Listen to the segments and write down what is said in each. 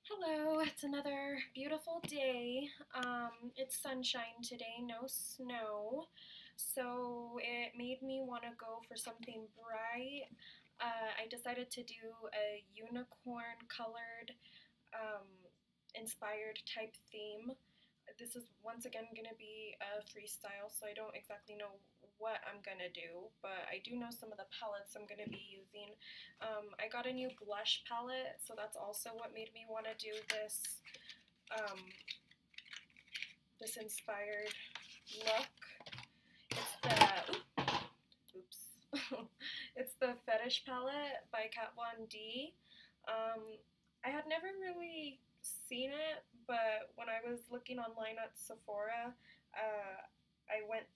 Hello, it's another beautiful day. It's sunshine today, no snow. So it made me want to go for something bright. I decided to do a unicorn colored um, inspired type theme. This is once again going to be a freestyle, so I don't exactly know what I'm going to do, but I do know some of the palettes I'm going to be using. I got a new blush palette, so that's also what made me want to do um, this inspired look. It's the, oops, it's the Fetish palette by Kat Von D. I had never really seen it, but when I was looking online at Sephora, I went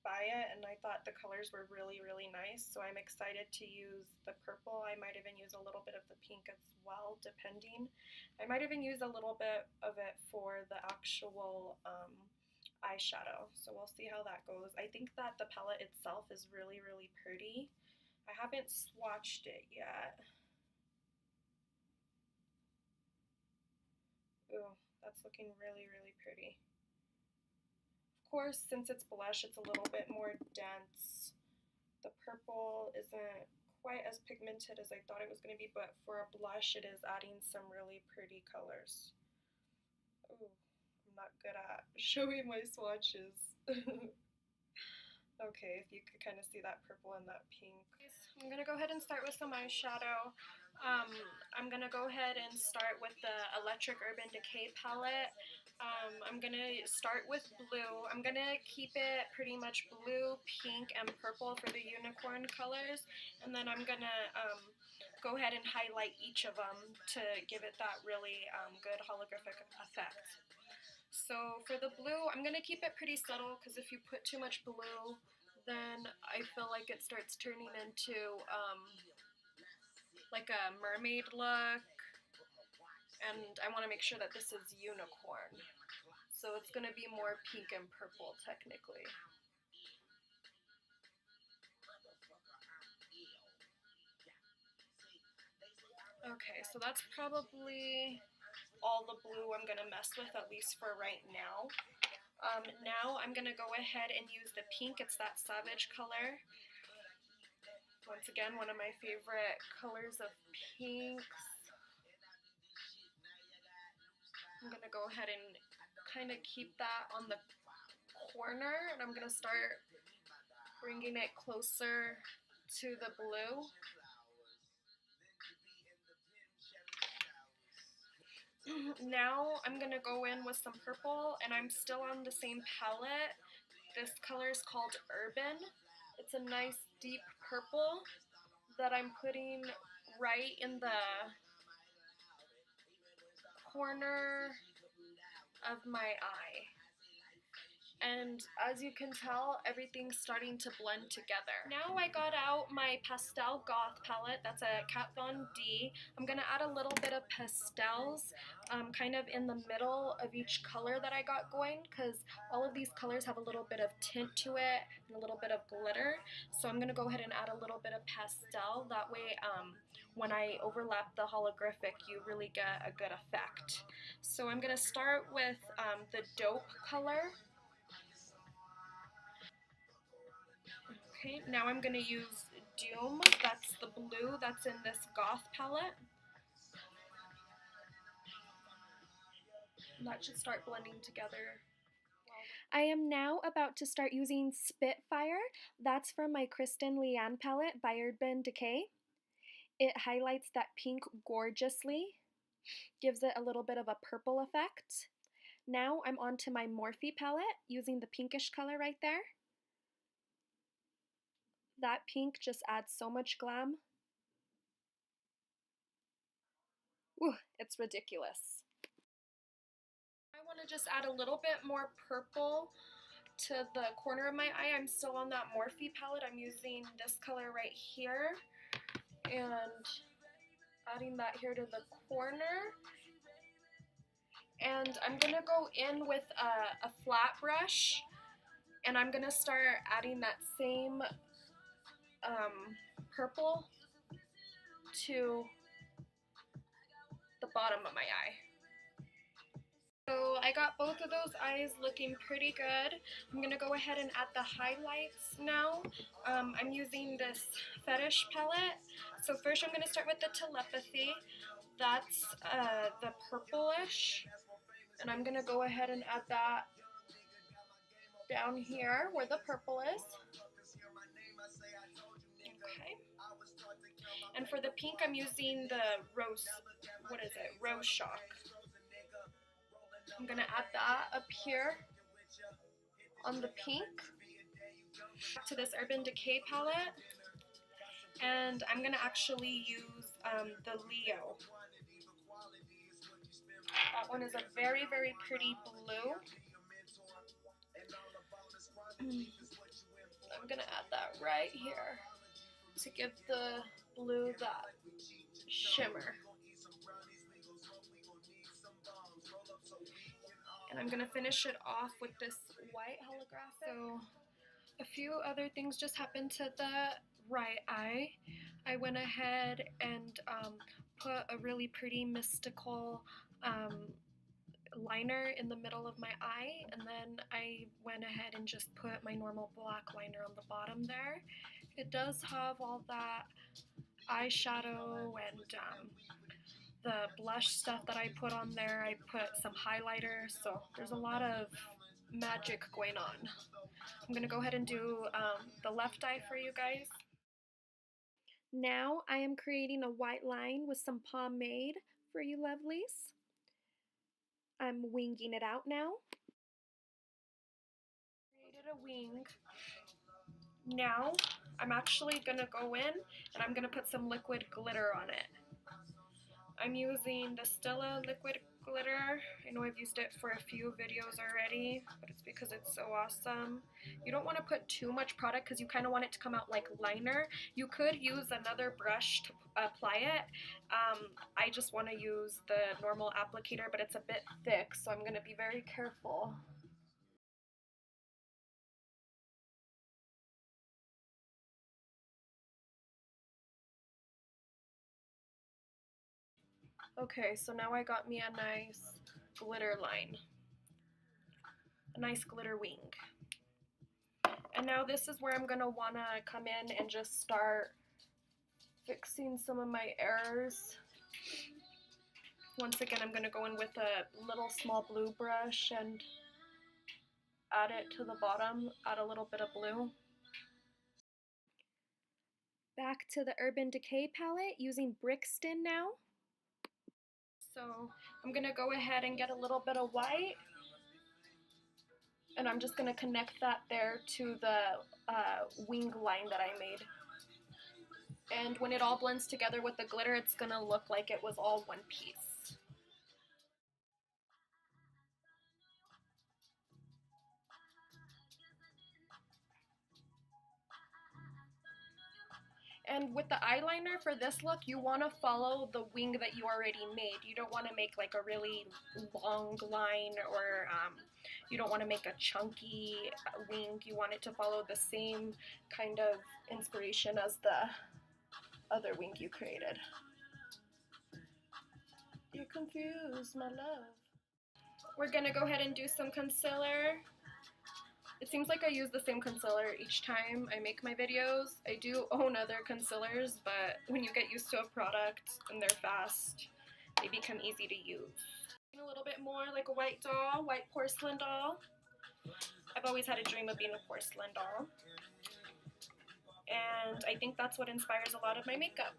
by it and I thought the colors were really, really nice. So I'm excited to use the purple. I might even use a little bit of the pink as well, depending. I might even use a little bit of it for the actual eyeshadow. So we'll see how that goes. I think that the palette itself is really, really pretty. I haven't swatched it yet. Ooh, that's looking really, really pretty. Of course, since it's blush, it's a little bit more dense. The purple isn't quite as pigmented as I thought it was going to be, but for a blush, it is adding some really pretty colors. Ooh, I'm not good at showing my swatches. Okay, if you could kind of see that purple and that pink. I'm going to go ahead and start with some eyeshadow. I'm going to go ahead and start with the Electric Urban Decay palette. I'm going to start with blue. I'm going to keep it pretty much blue, pink, and purple for the unicorn colors. And then I'm going to go ahead and highlight each of them to give it that really good holographic effect. So for the blue, I'm going to keep it pretty subtle because if you put too much blue, then I feel like it starts turning into like a mermaid look, and I want to make sure that this is unicorn. So it's going to be more pink and purple technically. Okay, so that's probably all the blue I'm going to mess with, at least for right now. Now I'm going to go ahead and use the pink. It's that Savage color. Once again, one of my favorite colors of pinks. I'm going to go ahead and kind of keep that on the corner, and I'm going to start bringing it closer to the blue. Now I'm going to go in with some purple, and I'm still on the same palette. This color is called Urban. It's a nice deep purple that I'm putting right in the corner of my eye. And as you can tell, everything's starting to blend together. Now I got out my Pastel Goth palette. That's a Kat Von D. I'm going to add a little bit of pastels kind of in the middle of each color that I got going, because all of these colors have a little bit of tint to it and a little bit of glitter. So I'm going to go ahead and add a little bit of pastel. That way when I overlap the holographic, you really get a good effect. So I'm going to start with the Dope color. Okay, now I'm going to use Doom. That's the blue that's in this Goth palette. That should start blending together. I am now about to start using Spitfire. That's from my Kristen Leanne palette by Urban Decay. It highlights that pink gorgeously, gives it a little bit of a purple effect. Now I'm on to my Morphe palette using the pinkish color right there. That pink just adds so much glam. Ooh, it's ridiculous. I want to just add a little bit more purple to the corner of my eye. I'm still on that Morphe palette. I'm using this color right here and adding that here to the corner. And I'm going to go in with a flat brush, and I'm going to start adding that same purple to the bottom of my eye. So I got both of those eyes looking pretty good. I'm going to go ahead and add the highlights now. I'm using this Fetish palette. So first I'm going to start with the Telepathy. That's the purplish. And I'm going to go ahead and add that down here where the purple is. Okay. And for the pink, I'm using the Rose, what is it? Rose Shock. I'm going to add that up here on the pink. To this Urban Decay palette. And I'm going to actually use the Leo. That one is a very, very pretty blue. I'm going to add that right here to give the blue that shimmer. And I'm going to finish it off with this white holographic. So a few other things just happened to the right eye. I went ahead and put a really pretty mystical liner in the middle of my eye, and then I went ahead and just put my normal black liner on the bottom there. It does have all that eyeshadow and the blush stuff that I put on there. I put some highlighter, so there's a lot of magic going on. I'm going to go ahead and do the left eye for you guys. Now I am creating a white line with some pomade for you lovelies. I'm winging it out now. Created a wing. Now I'm actually going to go in and I'm going to put some liquid glitter on it. I'm using the Stila liquid glitter. I know I've used it for a few videos already, but it's because it's so awesome. You don't want to put too much product because you kind of want it to come out like liner. You could use another brush to apply it. I just want to use the normal applicator, but it's a bit thick, so I'm going to be very careful. Okay, so now I got me a nice glitter line. A nice glitter wing. And now this is where I'm going to want to come in and just start fixing some of my errors. Once again, I'm going to go in with a little small blue brush and add it to the bottom, add a little bit of blue. Back to the Urban Decay palette using Brixton now. So I'm going to go ahead and get a little bit of white. And I'm just going to connect that there to the wing line that I made. And when it all blends together with the glitter, it's going to look like it was all one piece. And with the eyeliner for this look, you want to follow the wing that you already made. You don't want to make like a really long line, or you don't want to make a chunky wing. You want it to follow the same kind of inspiration as the other wing you created. You're confused, my love. We're going to go ahead and do some concealer. It seems like I use the same concealer each time I make my videos. I do own other concealers, but when you get used to a product and they're fast, they become easy to use. A little bit more like a white doll, white porcelain doll. I've always had a dream of being a porcelain doll. And I think that's what inspires a lot of my makeup.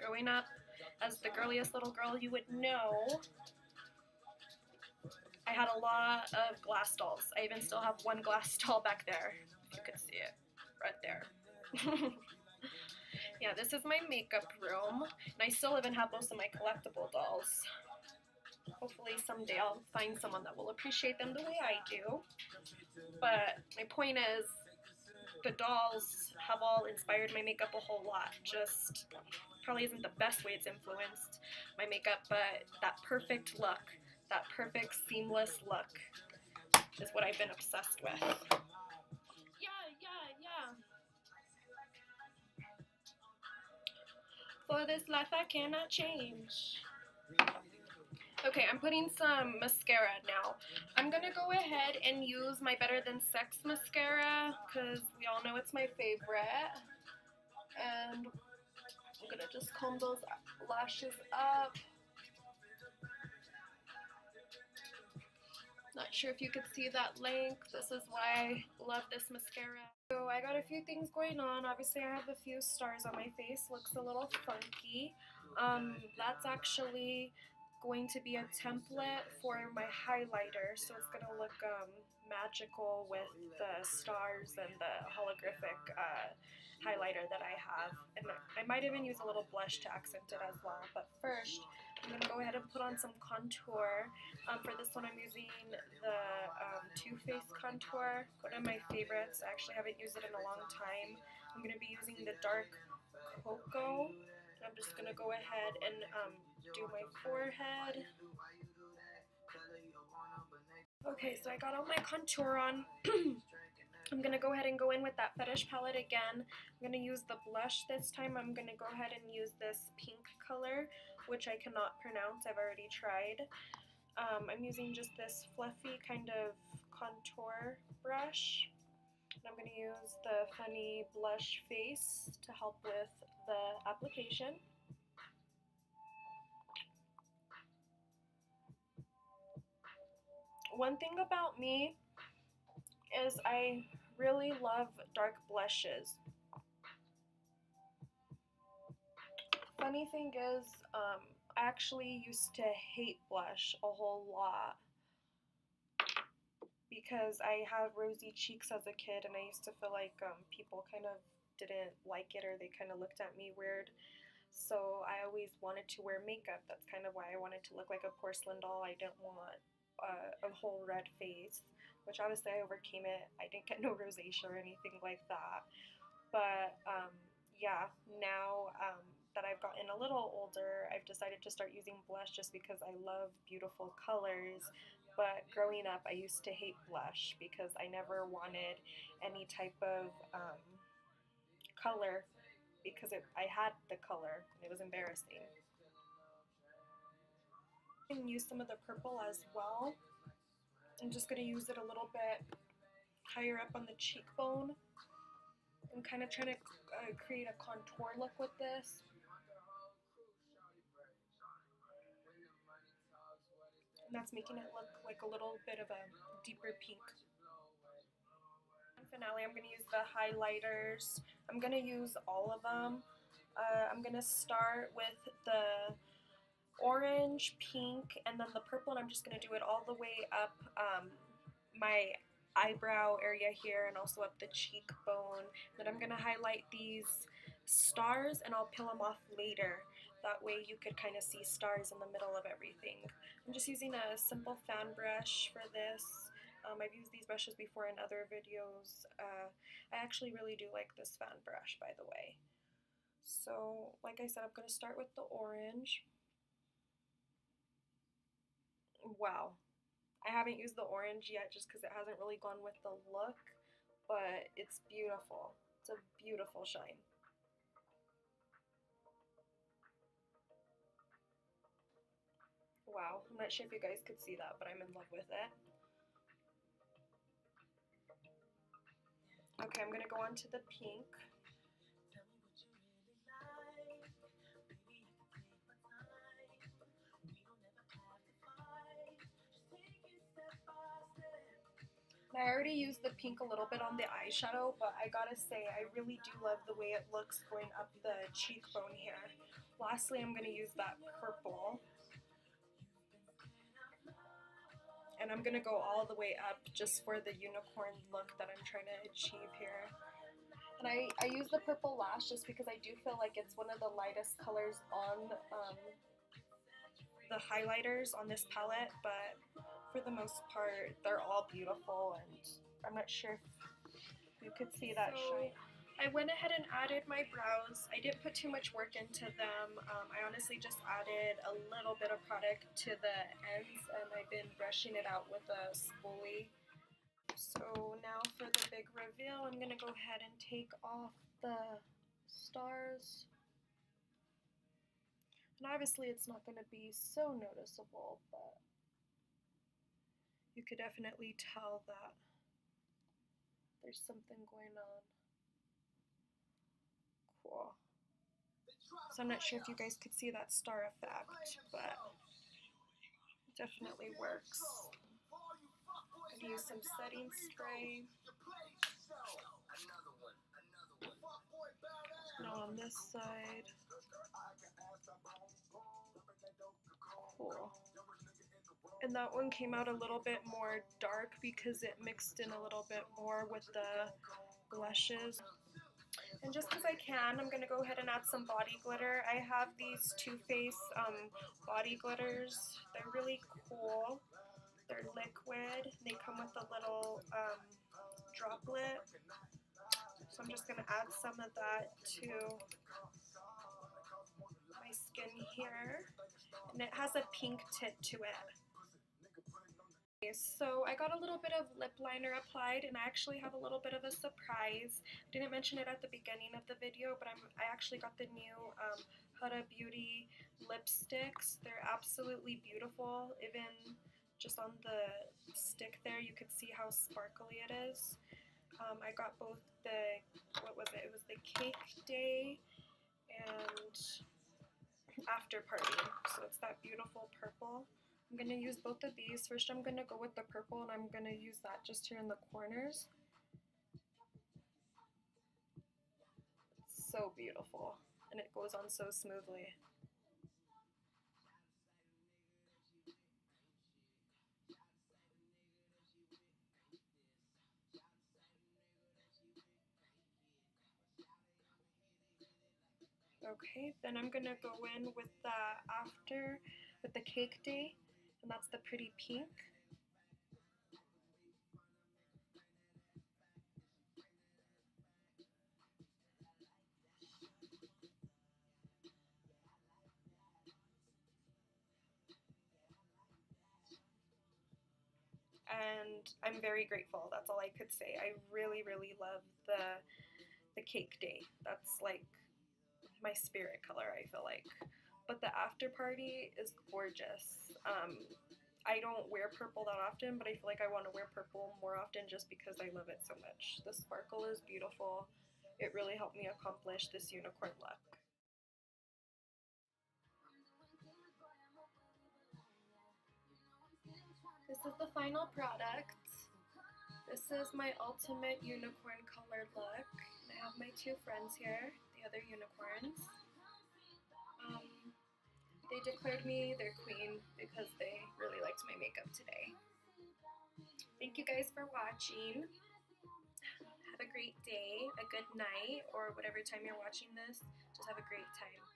Growing up as the girliest little girl you would know, I had a lot of glass dolls. I even still have one glass doll back there, if you could see it, right there. Yeah, this is my makeup room, and I still even have most of my collectible dolls. Hopefully someday I'll find someone that will appreciate them the way I do. But my point is, the dolls have all inspired my makeup a whole lot. Just probably isn't the best way it's influenced my makeup, but that perfect look, that perfect seamless look is what I've been obsessed with. Yeah. For this life I cannot change. Okay, I'm putting some mascara now. I'm gonna go ahead and use my Better Than Sex mascara because we all know it's my favorite. And I'm gonna just comb those lashes up. Not sure if you could see that length. This is why I love this mascara. So I got a few things going on. Obviously I have a few stars on my face. Looks a little funky. That's actually going to be a template for my highlighter. So it's going to look magical with the stars and the holographic highlighter that I have. And I might even use a little blush to accent it as well. But first, I'm going to go ahead and put on some contour. For this one I'm using the Too Faced contour, one of my favorites. I actually haven't used it in a long time. I'm going to be using the dark cocoa. I'm just going to go ahead and do my forehead. Okay, so I got all my contour on. I'm going to go ahead and go in with that Fetish palette again. I'm going to use the blush this time. I'm going to go ahead and use this pink color, which I cannot pronounce. I've already tried. I'm using just this fluffy kind of contour brush. And I'm going to use the Funny Blush Face to help with the application. One thing about me is I really love dark blushes. Funny thing is, I actually used to hate blush a whole lot because I had rosy cheeks as a kid and I used to feel like people kind of didn't like it or they kind of looked at me weird. So I always wanted to wear makeup. That's kind of why I wanted to look like a porcelain doll. I didn't want a whole red face, which obviously I overcame it. I didn't get no rosacea or anything like that. But yeah, now that I've gotten a little older, I've decided to start using blush just because I love beautiful colors. But growing up, I used to hate blush because I never wanted any type of color because I had the color and it was embarrassing. I can use some of the purple as well. I'm just going to use it a little bit higher up on the cheekbone. I'm kind of trying to create a contour look with this. And that's making it look like a little bit of a deeper pink. And finale, I'm going to use the highlighters. I'm going to use all of them. I'm going to start with the orange, pink, and then the purple, and I'm just going to do it all the way up my eyebrow area here and also up the cheekbone. Then I'm going to highlight these stars and I'll peel them off later. That way you could kind of see stars in the middle of everything. I'm just using a simple fan brush for this. I've used these brushes before in other videos. I actually really do like this fan brush, by the way. So, like I said, I'm going to start with the orange. Wow. I haven't used the orange yet just because it hasn't really gone with the look, but it's beautiful. It's a beautiful shine. Wow, I'm not sure if you guys could see that, but I'm in love with it. Okay, I'm gonna go on to the pink. I already used the pink a little bit on the eyeshadow, but I gotta say, I really do love the way it looks going up the cheekbone here. Lastly, I'm gonna use that purple. And I'm gonna go all the way up just for the unicorn look that I'm trying to achieve here. And I use the purple lash just because I do feel like it's one of the lightest colors on the highlighters on this palette, but for the most part, they're all beautiful, and I'm not sure if you could see that shine. I went ahead and added my brows. I didn't put too much work into them. I honestly just added a little bit of product to the ends, and I've been brushing it out with a spoolie. So now for the big reveal, I'm going to go ahead and take off the stars. And obviously it's not going to be so noticeable, but you could definitely tell that there's something going on. Cool. So I'm not sure if you guys could see that star effect, but it definitely works. I'm gonna use some setting spray. Now on this side. Cool. And that one came out a little bit more dark because it mixed in a little bit more with the blushes. And just because I can, I'm going to go ahead and add some body glitter. I have these Too Faced body glitters. They're really cool. They're liquid. They come with a little droplet. So I'm just going to add some of that to my skin here. And it has a pink tint to it. So I got a little bit of lip liner applied, and I actually have a little bit of a surprise. I didn't mention it at the beginning of the video, but I actually got the new Huda Beauty lipsticks. They're absolutely beautiful. Even just on the stick there, you could see how sparkly it is. I got both the, what was it? It was the Cake Day and After Party. So it's that beautiful purple. I'm going to use both of these. First I'm going to go with the purple, and I'm going to use that just here in the corners. It's so beautiful, and it goes on so smoothly. Okay, then I'm going to go in with the Cake Day, and that's the pretty pink. And I'm very grateful. That's all I could say. I really, really love the Cake Day. That's like my spirit color, I feel like. But the After Party is gorgeous. I don't wear purple that often, but I feel like I want to wear purple more often just because I love it so much. The sparkle is beautiful. It really helped me accomplish this unicorn look. This is the final product. This is my ultimate unicorn color look. And I have my two friends here, the other unicorns. They declared me their queen because they really liked my makeup today. Thank you guys for watching. Have a great day, a good night, or whatever time you're watching this. Just have a great time.